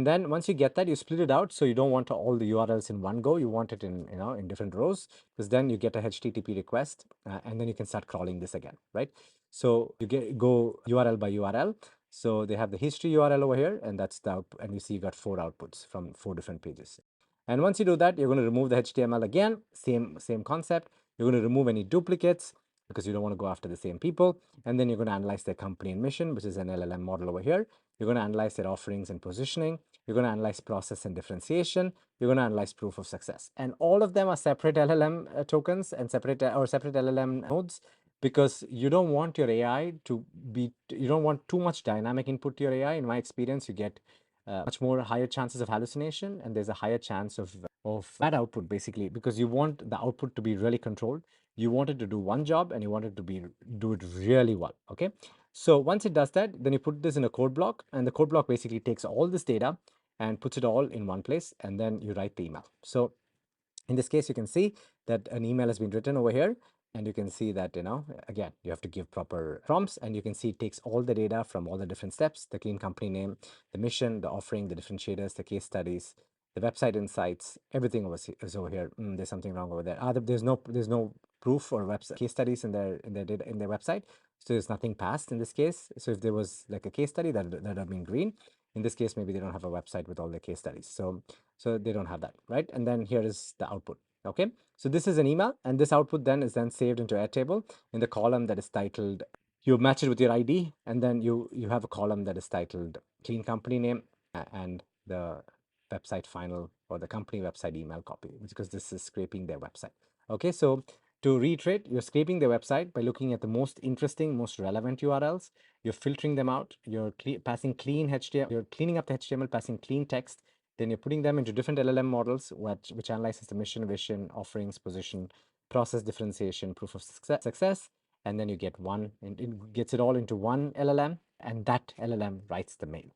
And then once you get that, you split it out. So you don't want all the URLs in one go. You want it in, in different rows, because then you get a HTTP request and then you can start crawling this again, right? So you go URL by URL. So they have the history URL over here, and that's the output, and you see you got 4 outputs from 4 different pages. And once you do that, you're going to remove the HTML again, same concept. You're going to remove any duplicates because you don't want to go after the same people. And then you're going to analyze their company and mission, which is an LLM model over here. You're going to analyze their offerings and positioning. You're going to analyze process and differentiation. You're going to analyze proof of success. And all of them are separate LLM tokens and separate LLM nodes, because you don't want your AI to be, you don't want too much dynamic input to your AI. In my experience, you get much more higher chances of hallucination, and there's a higher chance of bad output, basically, because you want the output to be really controlled. You want it to do one job, and you want it to do it really well. Okay. So once it does that, then you put this in a code block, and the code block basically takes all this data and puts it all in one place, and then you write the email. So in this case, you can see that an email has been written over here, and you can see that, again, you have to give proper prompts, and you can see it takes all the data from all the different steps: the clean company name, the mission, the offering, the differentiators, the case studies, the website insights, everything is over here. There's something wrong over there. There's no proof or website case studies in their data in their website, so there's nothing passed in this case. So if there was like a case study, that would have been green. In this case, maybe they don't have a website with all their case studies, so they don't have that, right? And then here is the output. Okay, so this is an email, and this output then is then saved into Airtable in the column that is titled, you match it with your ID, and then you have a column that is titled clean company name and the website final, or the company website email copy, because this is scraping their website. Okay, so to reiterate, you're scraping their website by looking at the most interesting, most relevant URLs. You're filtering them out. You're passing clean HTML. You're cleaning up the HTML, passing clean text. Then you're putting them into different LLM models, which analyzes the mission, vision, offerings, position, process differentiation, proof of success, and then you get one, and it gets it all into one LLM, and that LLM writes the mail.